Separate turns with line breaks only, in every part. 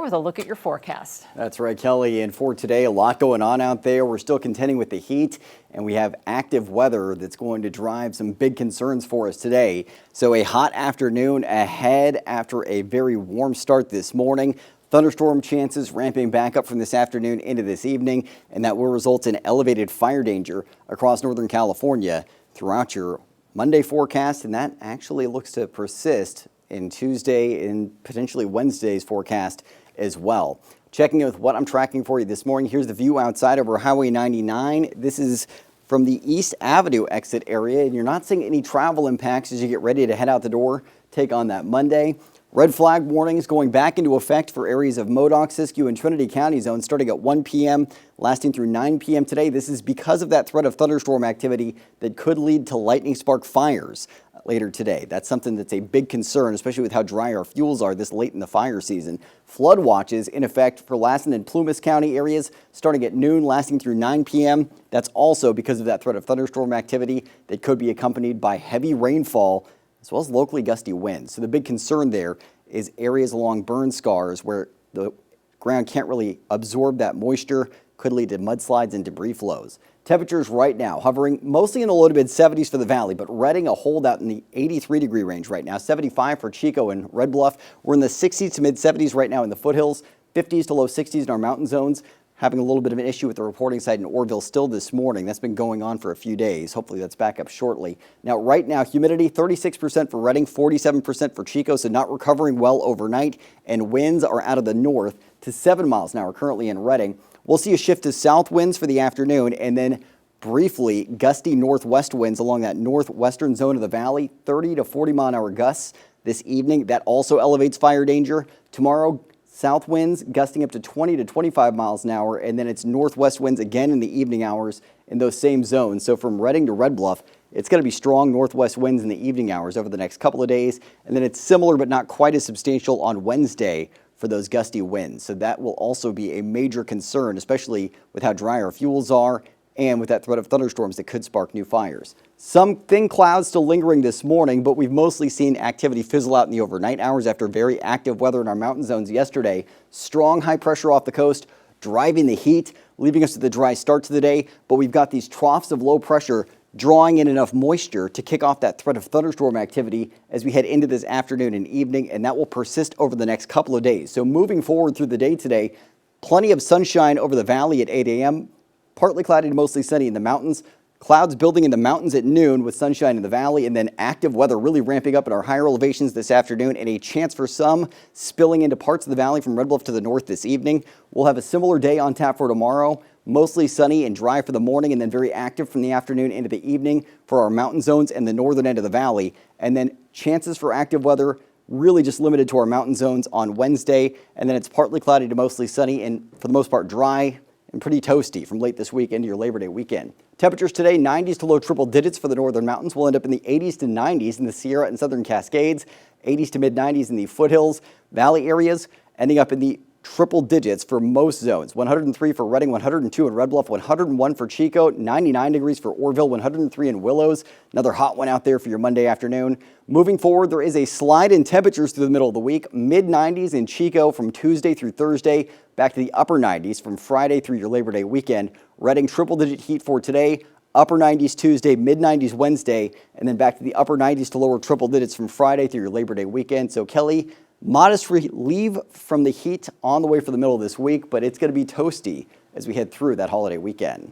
With a look at your forecast.
That's right, Kelly. And for today, a lot going on out there. We're still contending with the heat, and we have active weather that's going to drive some big concerns for us today. So a hot afternoon ahead after a very warm start this morning. Thunderstorm chances ramping back up from this afternoon into this evening, and that will result in elevated fire danger across Northern California throughout your Monday forecast, and that actually looks to persist in Tuesday and potentially Wednesday's forecast as well. Checking in with what I'm tracking for you this morning. Here's the view outside over Highway 99. This is from the East Avenue exit area, and you're not seeing any travel impacts as you get ready to head out the door, take on that Monday. Red flag warnings going back into effect for areas of Modoc, Siskiyou, and Trinity County zones starting at 1 p.m., lasting through 9 p.m. today. This is because of that threat of thunderstorm activity that could lead to lightning spark fires later today. That's something that's a big concern, especially with how dry our fuels are this late in the fire season. Flood watches in effect for Lassen and Plumas County areas starting at noon, lasting through 9 p.m. That's also because of that threat of thunderstorm activity that could be accompanied by heavy rainfall as well as locally gusty winds. So the big concern there is areas along burn scars where the ground can't really absorb that moisture, could lead to mudslides and debris flows. Temperatures right now hovering mostly in the low to mid 70s for the valley, but Redding a holdout in the 83-degree range right now. 75 for Chico and Red Bluff. We're in the 60s to mid 70s right now in the foothills, 50s to low 60s in our mountain zones. Having a little bit of an issue with the reporting site in Orville still this morning. That's been going on for a few days. Hopefully that's back up shortly. Now, right now, humidity 36% for Redding, 47% for Chico, so not recovering well overnight. And winds are out of the north to 7 miles an hour currently in Redding. We'll see a shift to south winds for the afternoon, and then briefly gusty northwest winds along that northwestern zone of the valley, 30 to 40 mile an hour gusts this evening. That also elevates fire danger. Tomorrow, south winds gusting up to 20 to 25 miles an hour, and then it's northwest winds again in the evening hours in those same zones. So from Redding to Red Bluff, it's going to be strong northwest winds in the evening hours over the next couple of days, and then it's similar but not quite as substantial on Wednesday for those gusty winds. So that will also be a major concern, especially with how dry our fuels are and with that threat of thunderstorms that could spark new fires. Some thin clouds still lingering this morning, but we've mostly seen activity fizzle out in the overnight hours after very active weather in our mountain zones yesterday. Strong high pressure off the coast, driving the heat, leaving us with a dry start to the day, but we've got these troughs of low pressure drawing in enough moisture to kick off that threat of thunderstorm activity as we head into this afternoon and evening, and that will persist over the next couple of days. So moving forward through the day today, plenty of sunshine over the valley at 8 a.m., partly cloudy to mostly sunny in the mountains. Clouds building in the mountains at noon with sunshine in the valley, and then active weather really ramping up at our higher elevations this afternoon, and a chance for some spilling into parts of the valley from Red Bluff to the north this evening. We'll have a similar day on tap for tomorrow. Mostly sunny and dry for the morning, and then very active from the afternoon into the evening for our mountain zones and the northern end of the valley. And then chances for active weather really just limited to our mountain zones on Wednesday. And then it's partly cloudy to mostly sunny and for the most part dry and pretty toasty from late this week into your Labor Day weekend. Temperatures today, 90s to low triple digits for the northern mountains. We'll end up in the 80s to 90s in the Sierra and Southern Cascades, 80s to mid 90s in the foothills, valley areas, ending up in the triple digits for most zones. 103 for Redding, 102 in Red Bluff, 101 for Chico, 99 degrees for Orville, 103 in Willows. Another hot one out there for your Monday afternoon. Moving forward, there is a slide in temperatures through the middle of the week. Mid-90s in Chico from Tuesday through Thursday, back to the upper 90s from Friday through your Labor Day weekend. Redding triple-digit heat for today. Upper 90s Tuesday, mid-90s Wednesday, and then back to the upper 90s to lower triple digits from Friday through your Labor Day weekend. So, Kelly, modest relief from the heat on the way for the middle of this week, but it's going to be toasty as we head through that holiday weekend.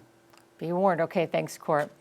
Be warned. Okay, thanks, Court.